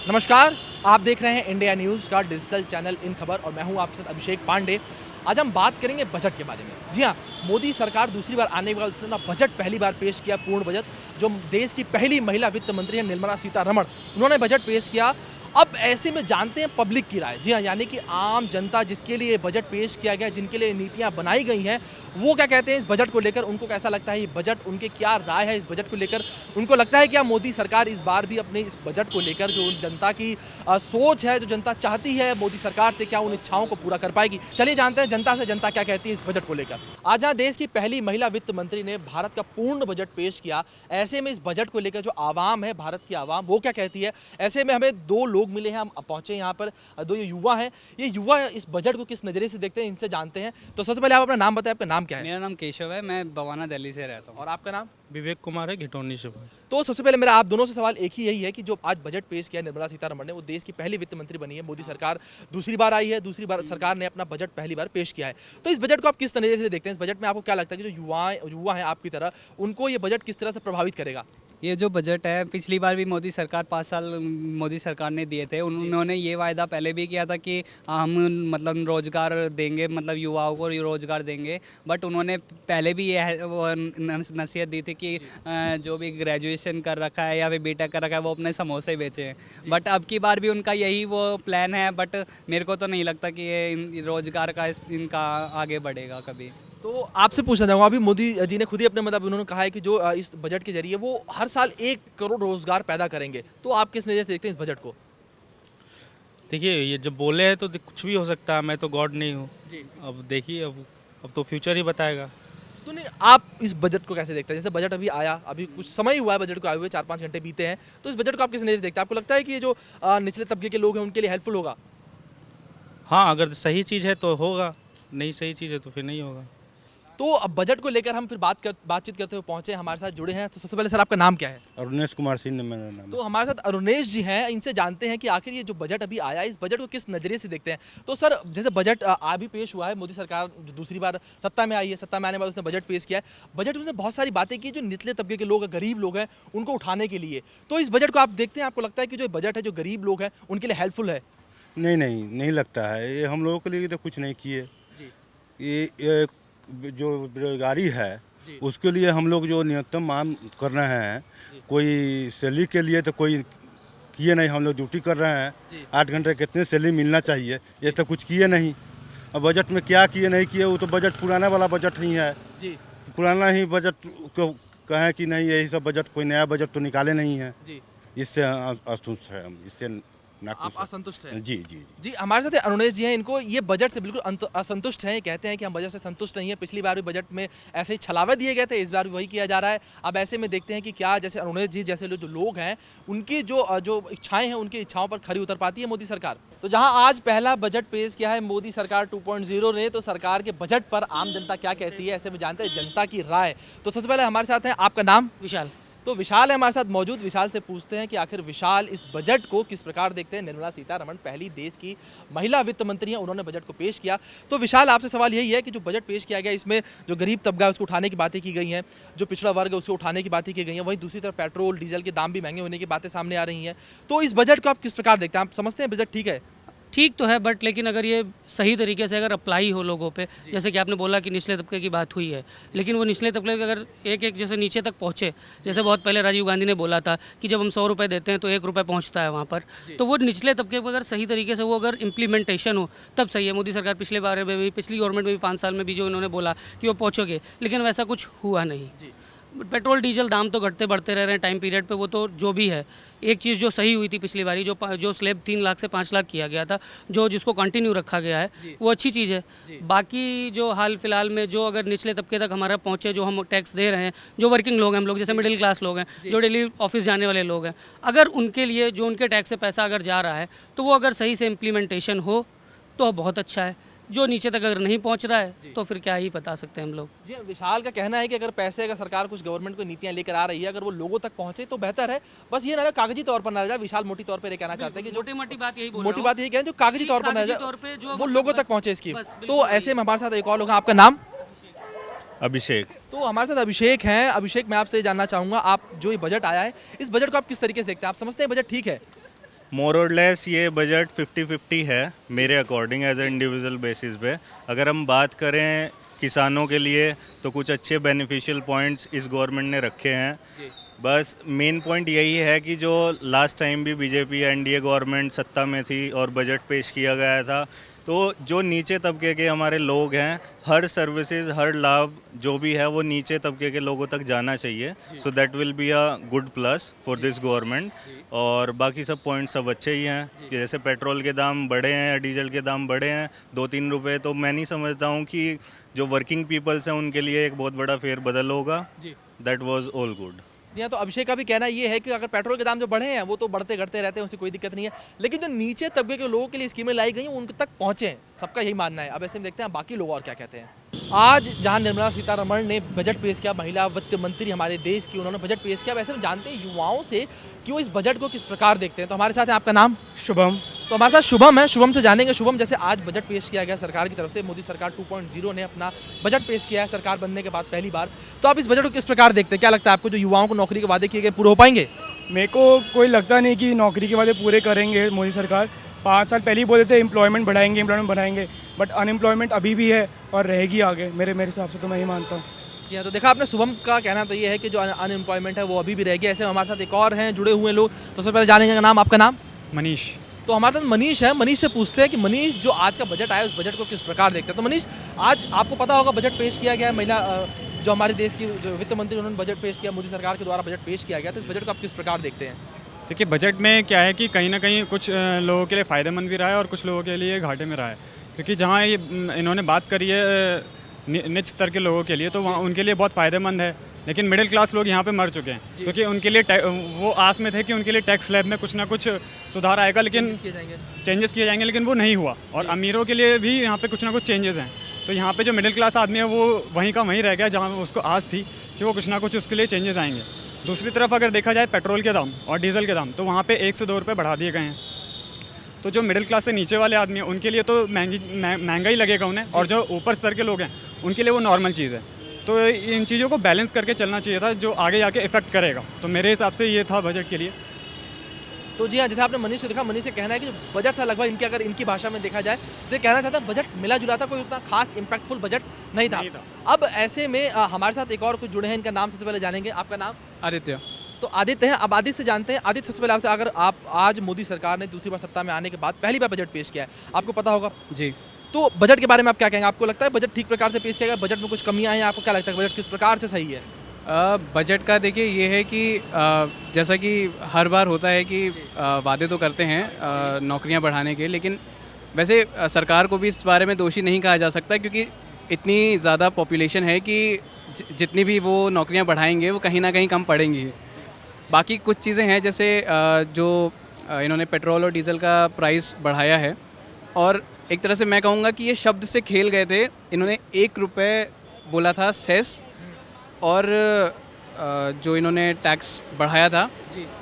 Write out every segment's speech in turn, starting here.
नमस्कार, आप देख रहे हैं इंडिया न्यूज़ का डिजिटल चैनल इन खबर और मैं हूं आपके साथ अभिषेक पांडे। आज हम बात करेंगे बजट के बारे में। जी हाँ, मोदी सरकार दूसरी बार आने के बाद उसने अपना बजट पहली बार पेश किया, पूर्ण बजट। जो देश की पहली महिला वित्त मंत्री है निर्मला सीतारमण, उन्होंने बजट पेश किया। अब ऐसे में जानते हैं पब्लिक की राय। जी हाँ, यानी कि आम जनता जिसके लिए बजट पेश किया गया, जिनके लिए नीतियाँ बनाई गई हैं, वो क्या कहते हैं इस बजट को लेकर, उनको कैसा लगता है ये बजट, उनके क्या राय है इस बजट को लेकर। उनको लगता है क्या मोदी सरकार इस बार भी अपने इस बजट को लेकर जो जनता की सोच है, जो जनता चाहती है मोदी सरकार से, क्या उन इच्छाओं को पूरा कर पाएगी। चलिए जानते हैं जनता से जनता क्या कहती है इस बजट को लेकर। आज यहाँ देश की पहली महिला वित्त मंत्री ने भारत का पूर्ण बजट पेश किया। ऐसे में इस बजट को लेकर जो आवाम है, भारत की आवाम, वो क्या कहती है। ऐसे में हमें दो लोग मिले हैं, हम पहुंचे यहाँ पर, दो ये युवा हैं। ये युवा इस बजट को किस नज़रिए से देखते हैं, इनसे जानते हैं। तो सबसे पहले आप अपना नाम बताएं, आपका नाम क्या है? मेरा नाम केशव है, मैं बवाना दिल्ली से रहता हूँ। और आपका नाम? विवेक कुमार है, घिटौनी से। तो सबसे पहले मेरा आप दोनों से सवाल एक ही यही है कि जो आज बजट पेश किया निर्मला सीतारमण ने, वो देश की पहली वित्त मंत्री बनी है। मोदी सरकार दूसरी बार आई है, दूसरी बार सरकार ने अपना बजट पहली बार पेश किया है। तो इस बजट को आप किस नज़रिए से देखते हैं? इस बजट में आपको क्या लगता है कि जो युवा हैं आपकी तरह, उनको ये बजट किस तरह से प्रभावित करेगा? ये जो बजट है, पिछली बार भी मोदी सरकार 5 साल मोदी सरकार ने दिए थे। उन्होंने ये वायदा पहले भी किया था कि हम मतलब रोज़गार देंगे, मतलब युवाओं को रोज़गार देंगे। बट उन्होंने पहले भी ये नसीहत दी थी कि जो भी ग्रेजुएशन कर रखा है या फिर बीटेक कर रखा है वो अपने समोसे बेचें। बट अब की बार भी उनका यही वो प्लान है। बट मेरे को तो नहीं लगता कि ये रोज़गार का इनका आगे बढ़ेगा कभी। तो आपसे पूछना चाहूँगा, अभी मोदी जी ने खुद ही अपने मतलब उन्होंने कहा है कि जो इस बजट के जरिए वो हर साल 1 करोड़ रोजगार पैदा करेंगे। तो आप किस नज़र से देखते हैं इस बजट को? देखिए, ये जब बोले हैं तो कुछ भी हो सकता है। मैं तो गॉड नहीं हूँ। जी। अब देखिए, अब तो फ्यूचर ही बताएगा। तो नहीं, आप इस बजट को कैसे देखते हैं? जैसे बजट अभी आया, अभी कुछ समय ही हुआ है बजट को आए हुए, 4-5 घंटे बीते हैं। तो इस बजट को आप किस नज़र से देखते हैं? आपको लगता है कि ये जो निचले तबके के लोग हैं उनके लिए हेल्पफुल होगा? हाँ, अगर सही चीज़ है तो होगा, नहीं सही चीज़ है तो फिर नहीं होगा। तो अब बजट को लेकर हम फिर बातचीत करते हुए पहुंचे, हमारे साथ जुड़े हैं। तो सबसे पहले सर आपका नाम क्या है? अरुणेश कुमार सिंह ने मेरा नाम। तो हमारे साथ अरुणेश जी हैं, इनसे जानते हैं कि आखिर ये जो बजट अभी आया, इस बजट को किस नज़रिए से देखते हैं। तो सर, जैसे बजट अभी पेश हुआ है, मोदी सरकार जो दूसरी बार सत्ता में आई है, सत्ता में आने के बाद उसने बजट पेश किया है। बजट में उसने बहुत सारी बातें की जो निचले तबके के लोग हैं, गरीब लोग हैं, उनको उठाने के लिए। तो इस बजट को आप देखते हैं, आपको लगता है कि जो बजट है, जो गरीब लोग हैं उनके लिए हेल्पफुल है? नहीं लगता है। ये हम लोगों के लिए तो कुछ नहीं किए। जी। ये जो बेरोजगारी है जी। उसके लिए हम लोग जो न्यूनतम मांग कर रहे हैं, कोई सैलरी के लिए तो कोई किए नहीं। हम लोग ड्यूटी कर रहे हैं, जी। 8 घंटे कितने सैलरी मिलना चाहिए, ये तो कुछ किए नहीं। अब बजट में क्या किए नहीं किए, वो तो बजट पुराना वाला बजट ही है। जी। पुराना ही बजट को कहें कि नहीं यही सब बजट, कोई नया बजट तो निकाले नहीं है। जी। इससे असंतुष्ट है हम, इससे आप असंतुष्ट हैं? जी जी। जी, हमारे साथ अरुणेश जी हैं। इनको ये बजट से बिल्कुल असंतुष्ट हैं। ये कहते हैं कि हम बजट से संतुष्ट नहीं हैं। पिछली बार भी बजट में ऐसे ही छलावे दिए गए थे, इस बार भी वही किया जा रहा है। अब ऐसे में देखते हैं कि क्या जैसे अरुणेश जी जैसे जो लोग हैं, उनकी जो इच्छाएं हैं, उनकी इच्छाओं पर खरी उतर पाती है मोदी सरकार। तो जहां आज पहला बजट पेश किया है मोदी सरकार 2.0 ने, तो सरकार के बजट पर आम जनता क्या कहती है, ऐसे में जानते हैं जनता की राय। तो सबसे पहले हमारे साथ है, आपका नाम? विशाल। तो विशाल है हमारे साथ मौजूद। विशाल से पूछते हैं कि आखिर विशाल इस बजट को किस प्रकार देखते हैं। निर्मला सीतारमण पहली देश की महिला वित्त मंत्री हैं, उन्होंने बजट को पेश किया। तो विशाल, आपसे सवाल यही है कि जो बजट पेश किया गया, इसमें जो गरीब तबका है उसको उठाने की बातें की गई हैं, जो पिछड़ा वर्ग है उसको उठाने की बातें की गई हैं, वहीं दूसरी तरफ पेट्रोल डीजल के दाम भी महंगे होने की बातें सामने आ रही हैं। तो इस बजट को आप किस प्रकार देखते हैं? आप समझते हैं बजट ठीक है? ठीक तो है, बट लेकिन अगर ये सही तरीके से अगर अप्लाई हो लोगों पे, जैसे कि आपने बोला कि निचले तबके की बात हुई है, लेकिन वो निचले तबके के अगर एक जैसे नीचे तक पहुँचे, जैसे बहुत पहले राजीव गांधी ने बोला था कि जब हम 100 रुपये देते हैं तो 1 रुपये पहुँचता है वहाँ पर। तो वो निचले तबके पर अगर सही तरीके से वो अगर इम्प्लीमेंटेशन हो तब सही है। मोदी सरकार पिछले बार में भी, पिछली गवर्नमेंट में भी 5 साल में भी जो इन्होंने बोला कि वो पहुँचोगे, लेकिन वैसा कुछ हुआ नहीं। पेट्रोल डीजल दाम तो घटते बढ़ते रह रहे हैं टाइम पीरियड पे, वो तो जो भी है। एक चीज़ जो सही हुई थी पिछली बारी, जो स्लैब 3 लाख से 5 लाख किया गया था, जिसको कंटिन्यू रखा गया है, वो अच्छी चीज़ है। बाकी जो हाल फिलहाल में जो अगर निचले तबके तक हमारा पहुँचे, जो हम टैक्स दे रहे हैं, जो वर्किंग लोग हैं, हम लोग जैसे मिडिल क्लास लोग हैं, जो डेली ऑफिस जाने वाले लोग हैं, अगर उनके लिए जो उनके टैक्स से पैसा अगर जा रहा है, तो वो अगर सही से इम्प्लीमेंटेशन हो तो बहुत अच्छा है। जो नीचे तक अगर नहीं पहुंच रहा है तो फिर क्या ही बता सकते हैं हम लोग। जी, विशाल का कहना है कि अगर पैसे, अगर सरकार कुछ गवर्नमेंट को नीतियां लेकर आ रही है, अगर वो लोगों तक पहुंचे तो बेहतर है। बस ये ना रहे कागजी तौर पर ना रह जाए। विशाल मोटी तौर पर ये कहना चाहते हैं कि मोटी मोटी बात यही बोल मोटी बात यही कहें जो कागजी तौर पर ना कागजी रह तौर पे जाए, जो वो मतलब लोगों तक बस- पहुंचे इसकी। बस, तो बिल्कुल ऐसे में हमारे साथ एक और लोग हैं, आपका नाम? अभिषेक। तो हमारे साथ अभिषेक हैं। अभिषेक, मैं आपसे जानना चाहूँगा, आप जो ये बजट आया है, इस बजट को आप किस तरीके से देखते हैं? आप समझते हैं बजट ठीक है? मोर और लेस ये बजट 50-50 है मेरे according as a individual basis पे। अगर हम बात करें किसानों के लिए तो कुछ अच्छे बेनिफिशियल पॉइंट्स इस गवर्नमेंट ने रखे हैं। बस मेन पॉइंट यही है कि जो लास्ट टाइम भी बीजेपी एनडीए गवर्नमेंट सत्ता में थी और बजट पेश किया गया था, तो जो नीचे तबके के हमारे लोग हैं, हर सर्विसेज हर लाभ जो भी है वो नीचे तबके के लोगों तक जाना चाहिए। So that will be a good plus for this government. और बाकी सब पॉइंट सब अच्छे ही हैं कि जैसे पेट्रोल के दाम बढ़े हैं, डीजल के दाम बढ़े हैं 2-3 रुपए, तो मैं नहीं समझता हूँ कि जो वर्किंग पीपल्स हैं उनके लिए एक बहुत बड़ा फेरबदल होगा। That was all good. जी हाँ, तो अभिषेक का भी कहना ये है कि अगर पेट्रोल के दाम जो बढ़े हैं वो तो बढ़ते घटते रहते हैं, उससे कोई दिक्कत नहीं है, लेकिन जो नीचे तबके के लोगों के लिए स्कीमें लाई गई हैं उन तक पहुँचे, सबका यही मानना है। अब ऐसे में देखते हैं बाकी लोग और क्या कहते हैं। आज जहां निर्मला सीतारमण ने बजट पेश किया, महिला वित्त मंत्री हमारे देश की, उन्होंने बजट पेश किया, वैसे हम जानते हैं युवाओं से कि वो इस बजट को किस प्रकार देखते हैं। तो हमारे साथ है, आपका नाम? शुभम। तो हमारे साथ शुभम है, शुभम से जानेंगे। शुभम, जैसे आज बजट पेश किया गया सरकार की तरफ से, मोदी सरकार 2.0 ने अपना बजट पेश किया है सरकार बनने के बाद पहली बार, तो आप इस बजट को किस प्रकार देखते हैं? क्या लगता है आपको जो युवाओं को नौकरी के वादे किए गए पूरे हो पाएंगे? मेरे को कोई लगता नहीं कि नौकरी के वादे पूरे करेंगे मोदी सरकार। 5 साल पहले ही बोले थे एम्प्लॉयमेंट बढ़ाएंगे, बट अनएम्प्लॉयमेंट अभी भी है और रहेगी आगे। मेरे हिसाब से तो मैं ही मानता हूँ। जी हाँ, तो देखा आपने, शुभम का कहना तो ये है कि जो अनएम्प्लॉयमेंट है वो अभी भी रहेगी। ऐसे में हमारे साथ एक और हैं जुड़े हुए लोग, तो सबसे पहले जानेंगे नाम, आपका नाम? मनीष। तो हमारे साथ मनीष है। मनीष से पूछते हैं कि मनीष, जो आज का बजट आया उस बजट को किस प्रकार देखते हैं? तो मनीष, आज आपको पता होगा बजट पेश किया गया है, महिला जो हमारे देश की जो वित्त मंत्री उन्होंने बजट पेश किया, मोदी सरकार के द्वारा बजट पेश किया गया, तो इस बजट को आप किस प्रकार देखते हैं? देखिए, बजट में क्या है कि कहीं ना कहीं कुछ लोगों के लिए फ़ायदेमंद भी रहा है और कुछ लोगों के लिए घाटे में रहा है, क्योंकि जहाँ ये इन्होंने बात करी है निच स्तर के लोगों के लिए, तो वहाँ उनके लिए बहुत फ़ायदेमंद है, लेकिन मिडिल क्लास लोग यहाँ पे मर चुके हैं, क्योंकि उनके लिए वो आस में थे कि उनके लिए टैक्स स्लैब में कुछ ना कुछ सुधार आएगा, लेकिन चेंजेस किए जाएंगे, लेकिन वो नहीं हुआ। और अमीरों के लिए भी यहाँ पे कुछ ना कुछ चेंजेस हैं, तो यहाँ पे जो मिडिल क्लास आदमी है वो वहीं का वहीं रह गया, जहाँ उसको आस थी कि वो कुछ ना कुछ उसके लिए चेंजेस आएंगे। दूसरी तरफ अगर देखा जाए पेट्रोल के दाम और डीजल के दाम, तो वहाँ पे 1 से 2 रुपये बढ़ा दिए गए हैं, तो जो मिडिल क्लास से नीचे वाले आदमी हैं उनके लिए तो महंगा ही लगेगा उन्हें, और जो ऊपर स्तर के लोग हैं उनके लिए वो नॉर्मल चीज़ है। तो इन चीज़ों को बैलेंस करके चलना चाहिए था, जो आगे जाके इफेक्ट करेगा। तो मेरे हिसाब से ये था बजट के लिए। तो जी हाँ, जैसे आपने मनीष को देखा, मनीष से कहना है कि जो बजट था लगभग इनके, अगर इनकी भाषा में देखा जाए तो ये कहना चाहता है बजट मिला जुला था, कोई उतना खास इम्पैक्टफुल बजट नहीं था। अब ऐसे में हमारे साथ एक और कुछ जुड़े हैं, इनका नाम सबसे पहले जानेंगे। आपका नाम? आदित्य। तो आदित्य हैं। अब आदित्य से जानते हैं। आदित्य, सबसे पहले आपसे, अगर आप आज मोदी सरकार ने दूसरी बार सत्ता में आने के बाद पहली बार बजट पेश किया है, आपको पता होगा जी, तो बजट के बारे में आप क्या कहेंगे? आपको लगता है बजट ठीक प्रकार से पेश किया गया? बजट में कुछ कमियां हैं? आपको क्या लगता है बजट किस प्रकार से सही है? बजट का देखिए ये है कि जैसा कि हर बार होता है कि वादे तो करते हैं नौकरियां बढ़ाने के, लेकिन वैसे सरकार को भी इस बारे में दोषी नहीं कहा जा सकता, क्योंकि इतनी ज़्यादा पॉपुलेशन है कि जितनी भी वो नौकरियां बढ़ाएंगे वो कहीं ना कहीं कम पड़ेंगी। बाकी कुछ चीज़ें हैं, जैसे जो इन्होंने पेट्रोल और डीजल का प्राइस बढ़ाया है, और एक तरह से मैं कहूँगा कि ये शब्द से खेल गए थे। इन्होंने 1 रुपये बोला था सेस, और जो इन्होंने टैक्स बढ़ाया था,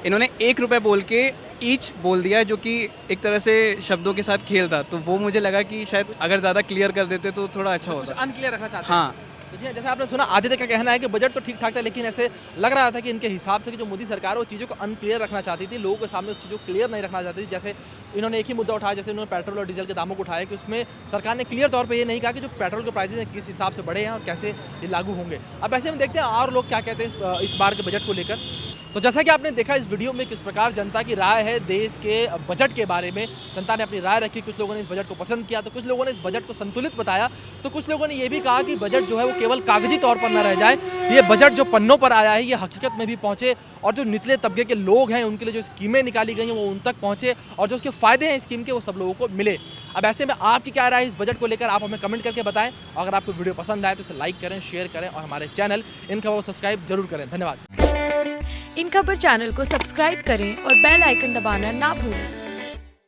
इन्होंने 1 रुपये बोल के ईच बोल दिया, जो कि एक तरह से शब्दों के साथ खेल था। तो वो मुझे लगा कि शायद अगर ज़्यादा क्लियर कर देते तो थोड़ा अच्छा होता। अनक्लियर रखना चाहते हैं? हाँ। तो जी, जैसे आपने सुना, आदित्य का कहना है कि बजट तो ठीक ठाक था, लेकिन ऐसे लग रहा था कि इनके हिसाब से कि जो मोदी सरकार है वो चीज़ों को अनक्लियर रखना चाहती थी, लोगों के सामने उस चीज़ों को क्लियर नहीं रखना चाहती थी। जैसे इन्होंने एक ही मुद्दा उठाया, जैसे इन्होंने पेट्रोल और डीजल के दामों को उठाया, कि उसमें सरकार ने क्लियर तौर पे ये नहीं कहा कि जो पेट्रोल के प्राइसेस हैं किस हिसाब से बढ़े हैं और कैसे ये लागू होंगे। अब ऐसे में देखते हैं और लोग क्या कहते हैं इस बार के बजट को लेकर। तो जैसा कि आपने देखा इस वीडियो में किस प्रकार जनता की राय है देश के बजट के बारे में, जनता ने अपनी राय रखी। कुछ लोगों ने इस बजट को पसंद किया, तो कुछ लोगों ने इस बजट को संतुलित बताया, तो कुछ लोगों ने ये भी कहा कि बजट जो है वो केवल कागजी तौर पर न रह जाए, ये बजट जो पन्नों पर आया है ये हकीकत में भी पहुंचे, और जो निचले तबके के लोग हैं उनके लिए जो स्कीमें निकाली गई हैं वो उन तक पहुंचे, और जो उसके फायदे हैं स्कीम के वो सब लोगों को मिले। अब ऐसे में आपकी क्या राय है इस बजट को लेकर, आप हमें कमेंट करके बताएं। अगर आपको वीडियो पसंद आए तो इसे लाइक करें, शेयर करें, और हमारे चैनल इन खबर को सब्सक्राइब जरूर करें। धन्यवाद। इन खबर चैनल को सब्सक्राइब करें और बेल आइकन दबाना ना भूलें।